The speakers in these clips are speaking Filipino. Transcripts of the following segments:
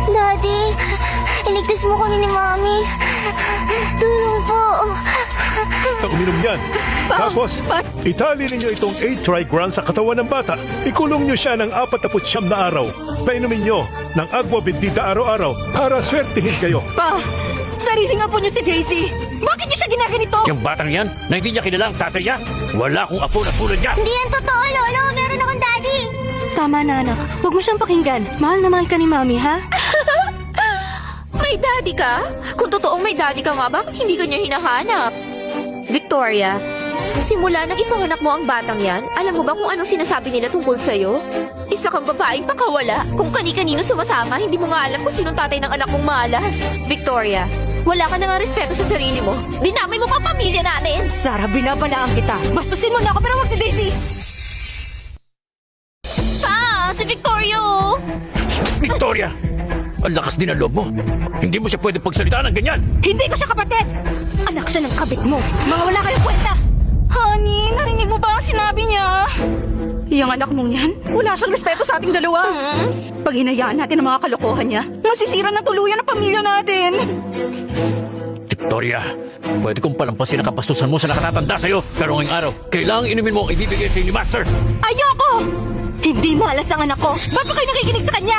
Daddy, iligtas mo kami ni Mami. Tulong po. Uminom yan. Tapos, itali ninyo itong 8 trigram sa katawan ng bata. Ikulong nyo siya ng 49 na araw. Painumin nyo ng agwa bendita araw-araw para swertihin kayo. Pa, sariling apo niyo si Daisy. Bakit niyo siya ginaganito? Yung batang yan, na hindi niya kilala ang tatay niya. Wala akong apo na tulad niya. Hindi yan totoo, Lolo. Meron akong daddy. Tama na, anak. Huwag mo siyang pakinggan. Mahal na mahal ka ni Mami, ha? May daddy ka? Kung totoong may daddy ka nga, bakit hindi ka niya hinahanap? Victoria, simula nang ipanganak mo ang batang yan, alam mo ba kung anong sinasabi nila tungkol sa'yo? Isa kang babaeng pakawala. Kung kani-kanino sumasama, hindi mo nga alam kung sinong tatay ng anak mong malas. Victoria, wala ka na nga respeto sa sarili mo. Dinamay mo pa ang pamilya natin. Sarah, binabalaan kita. Bastusin mo na ako, pero wag si Daisy! Pa, si Victoria! Oh. Victoria! Ang lakas din ang loob mo. Hindi mo siya pwede pagsalitaan ng ganyan. Hindi ko siya kapatid! Anak siya ng kabit mo. Mga wala kayong kwenta! Honey, narinig mo ba ang sinabi niya? Yung anak mong yan, wala siyang respeto sa ating dalawa. Pag hinayaan natin ang mga kalokohan niya, masisira na tuluyan ang pamilya natin. Victoria, pwede kong palampasin ang kapastusan mo sa nakatatanda sa'yo. Pero ngayong araw, kailangang inumin mo ang ibibigay sa'yo ni Master. Ayoko! Hindi malas ang anak ko. Ba't ba kayo nakikinig sa kanya?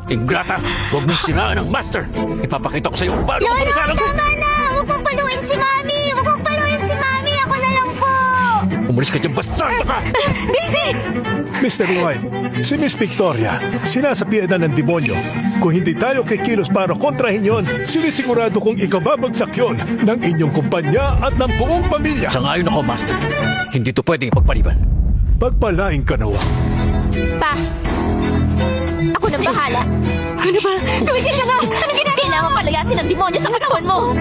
Ingrata, huwag mong siraan ang Master. Ipapakita ko sa'yo kung paano ko palisanan ko. Tama na! Huwag mong paluin si Mami! Huwag mong paluin si Mami! Ako na lang po! Umalis ka dyan, bastardo ka! Daisy! Mr. White, si Miss Victoria, sinasabihan na ng demonyo. Kung hindi tayo kikilos para kontrahin yon, sinisigurado kong ikababagsak yon ng inyong kumpanya at ng buong pamilya. Sangayon ako, Master. Hindi to pwedeng ipagpaliban. Pagpalaing ka nawa. Pa, ako nang bahala. Ano ba? Tumigil ka na! Anong ginagawa? Kailangan palayasin ng demonyo sa katawan mo.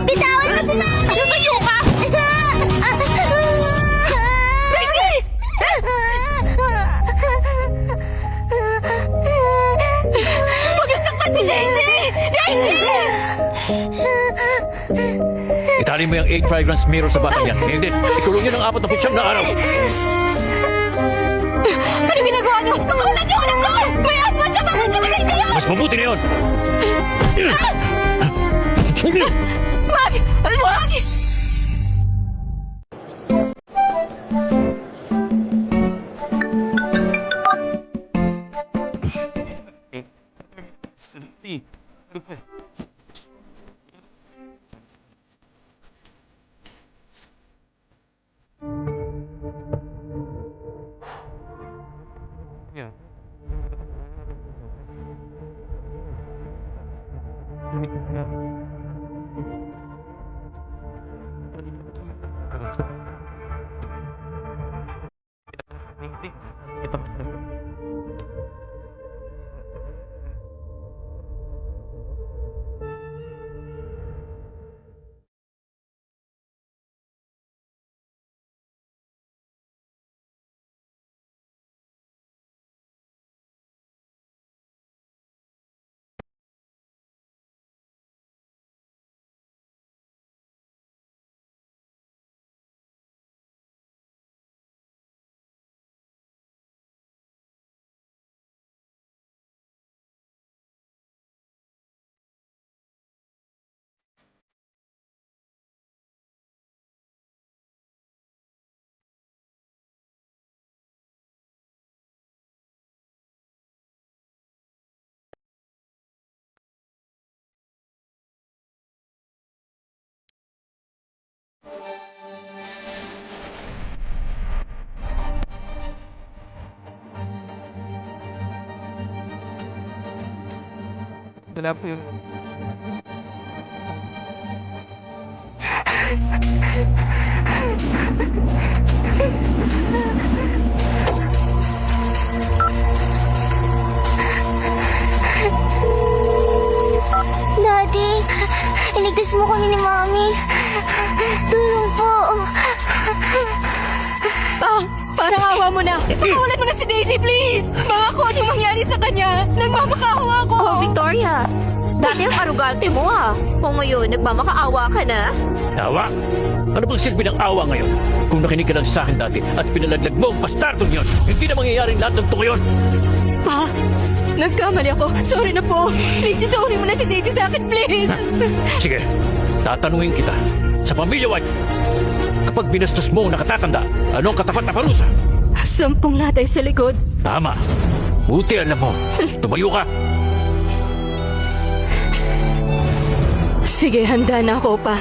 Bitawan mo si Mami! Lumayo ka! Daisy! Huwag yung saktan si Daisy! Daisy! Itali mo yung 8 trigrams mirror sa batang yan. Ngayon din, ikulong niyo ng 49 na araw. Anong ginagawa niyo? Tutulan niyo anak ko! May asma siya! Bakit kamagay kayo? Mas mabuti na yun. Wag! Wag! Wala po yun. Daddy, iligtas mo kami ni Mami. Tulong po. Parang awa mo na. Pakawalan mo na si Daisy, please. Baka kung anong mangyari sa kanya. Nagmamakaawa ako. Oh, Victoria, dati ang arugante mo Kung ngayon, nagmamakaawa ka na. Awa? Ano bang silbi ng awa ngayon? Kung nakinig ka lang sa akin dati at pinalaglag mo ang bastardong yon, hindi na mangyayaring lahat ng ito ngayon. Pa, nagkamali ako. Sorry na po. Please, sorry mo na si Daisy sa akin, please. Sige, tatanungin kita. Sa pamilya White, kapag binastos mo ang nakatatanda, ano ang katapat na parusa? 10 latay sa likod. Tama. Buti alam mo. Tumayo ka. Sige, handa na ako, pa.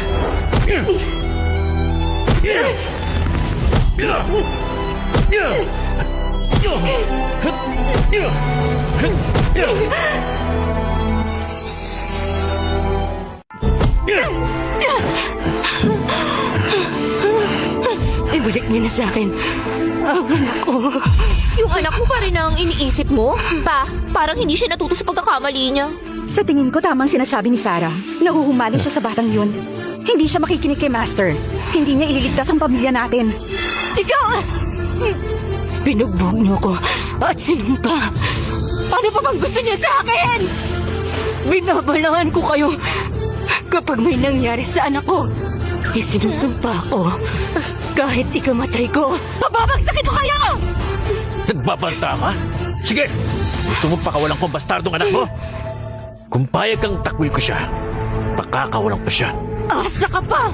Ibalik niya na sa akin. Ang anak ko. Yung anak mo pa rin ang iniisip mo? Pa, parang hindi siya natuto sa pagkakamali niya. Sa tingin ko, tamang sinasabi ni Sarah. Nahuhumali siya sa batang yun. Hindi siya makikinig kay Master. Hindi niya ililigtas ang pamilya natin. Ikaw! Binugbog niyo ko at sinumpa. Ano pa bang gusto niya sa akin? Binabalangan ko kayo. Kapag may nangyari sa anak ko, isinusumpa ko. Kahit ikamatay ko, mababagsakin ko kayo! Nagbabanta ka? Sige! Gusto mo pakawalan ko ang bastardong anak mo? Kung payag kang takwil ko siya, pakakawalan ko siya. Asa ka pa!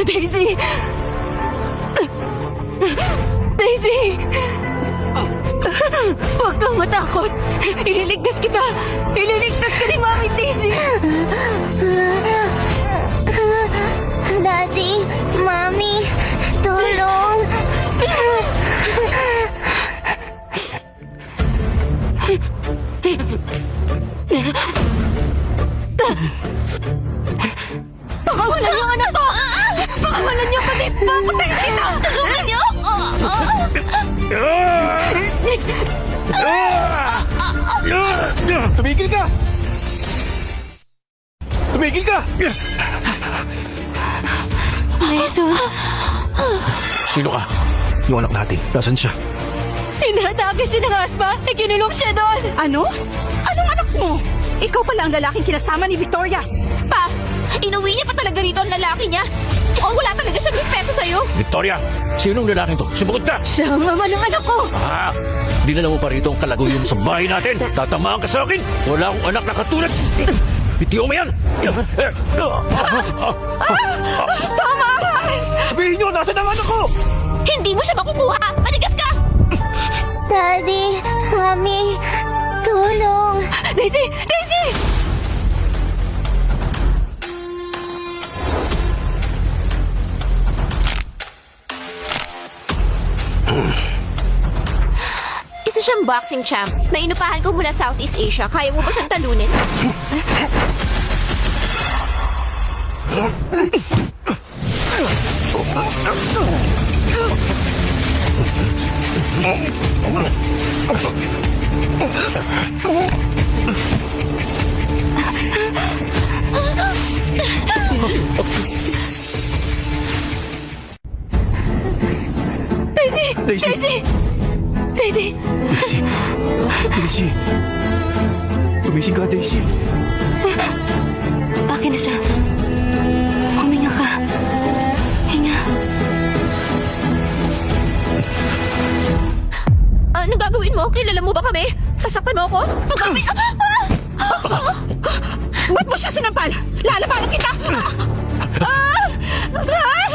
Daisy! Daisy! Huwag kang matakot! Ililigtas kita! Ililigtas ka ni Mami, Daisy! Daddy, Mami, tulong. Pakawalan niyo ang anak ko! Pakawalan niyo pati! Papatayin kita! Tulungan niyo! Tumigil ka! Tumigil ka! Mason, Sino ka? Yung anak natin, nasan siya? inatake siya ng aspa! Ikinulong siya doon! Ano? Anong anak mo? Ikaw pala ang lalaking kinasama ni Victoria! Pa, inuwi niya pa talaga rito ang lalaki niya. Mukhang wala talaga siyang respeto sa'yo. Victoria, sinong lalaking to? Sumagot ka! Siya ang ama ng anak ko! Dinala mo pa rito ang kalaguyong sa bahay natin. Tatamaan ka sa akin. Wala akong anak na katulad. Bitiyo mo yan! Tama, Hans! Sabihin niyo, nasa ang anak ko! Hindi mo siya makukuha. Manigas ka! Daddy, Mami, tulong. Daisy! Daisy! Isa siyang boxing champ na inupahan ko mula Southeast Asia. Kaya mo ba siyang talunin? Daisy! Daisy! Daisy! Daisy! Daisy! Daisy! Gumising ka, Daisy! Akin na siya. Huminga ka. Hinga. Anong gagawin mo? Kilala mo ba kami? Sasaktan mo ako? Magkakit... Ba't mo siya sinampal? Lalabanan kita!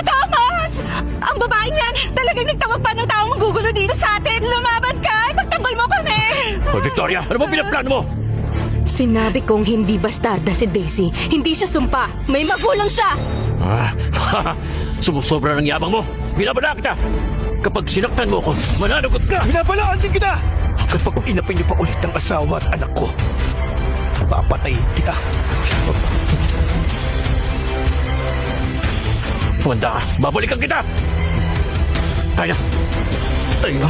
Thomas! Ang babaeng yan, talagang nagtawag pa ng taong magugulo dito sa atin. Lumaban ka! Ipagtanggol mo kami! Oh, Victoria, ano ba pinaplano mo? Sinabi kong hindi bastarda si Daisy. Hindi siya sumpa. May magulang siya! Sumusobra ng yabang mo. Binabala kita. Kapag sinaktan mo ako, mananagot ka. Binabalaan din kita! Kapag inapay niyo pa ulit ang asawa at anak ko, papatayin kita. Wanda ka, babalikan kita. Tayo. Tayo.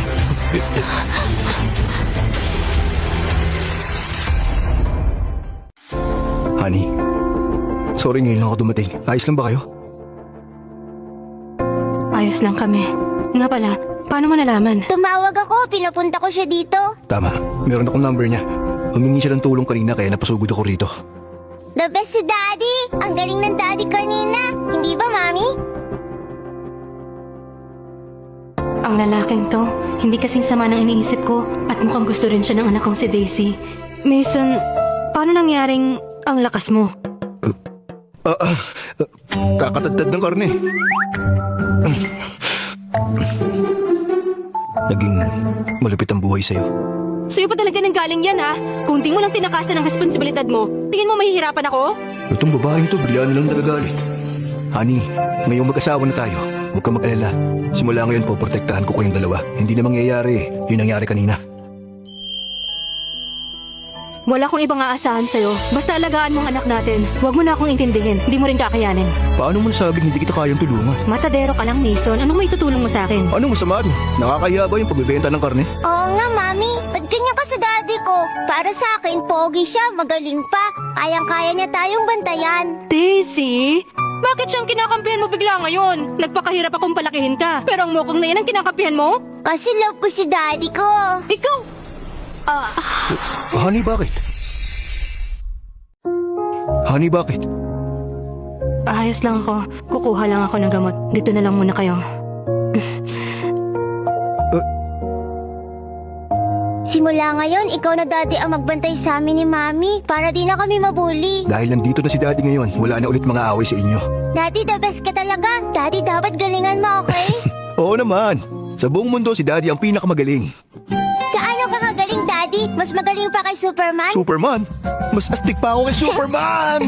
Honey, sorry ngayon lang ako dumating. Ayos lang ba kayo? Ayos lang kami. Nga pala, paano mo nalaman? Tumawag ako, pinapunta ko siya dito. Tama, meron akong number niya. Humingi siya ng tulong kanina kaya napasugod ako rito. The best si Daddy! Ang galing ng Daddy kanina. Hindi ba, Mami? Ang lalaking to, hindi kasing sama ng iniisip ko at mukhang gusto rin siya ng anak kong si Daisy. Mason, paano nangyaring ang lakas mo? Kakatagtad ng karne. Naging malupit ang buhay sa'yo. Sa'yo pa talaga nang galing yan ha? Kung di mo lang tinakasan ang responsibilidad mo, tingin mo mahihirapan ako? Itong babaeng to, bigla na lang nagagalit. Honey, ngayong mag-asawa na tayo, huwag kang mag-alala. Simula ngayon po, protektahan ko kayong dalawa. Hindi na mangyayari. Yun nangyari kanina. Wala akong ibang aasahan sa'yo. Basta alagaan mo ang anak natin. Huwag mo na akong intindihin. Di mo rin kakayanin. Paano mo nasabing hindi kita kayang tulungan? Matadero ka lang, Mason. Anong may tutulong mo sa akin? Anong masama doon? Nakakahiya ba yung pagbebenta ng karne? Oo nga, Mami. Ba't ganyan ka sa Daddy ko? Para sa akin, pogi siya, magaling pa. Kayang-kaya niya tayong bantayan. Daisy? Bakit siyang kinakampihan mo bigla ngayon? Nagpakahirap akong palakihin ka. Pero ang mukong na yan ang kinakampihan mo? Kasi love ko si Daddy ko. Ikaw! Honey, bakit? Honey, bakit? Ayos lang ako. Kukuha lang ako ng gamot. Dito na lang muna kayo. Simula ngayon, ikaw na Daddy ang magbantay sa amin ni Mami para di na kami mabuli. Dahil nandito na si Daddy ngayon, wala na ulit mga away sa inyo. Daddy, the best ka talaga. Daddy, dapat galingan mo, okay? Oo naman. Sa buong mundo, si Daddy ang pinakamagaling. Gaano ka kagaling, Daddy? Mas magaling pa kay Superman? Superman? Mas astig pa ako kay Superman!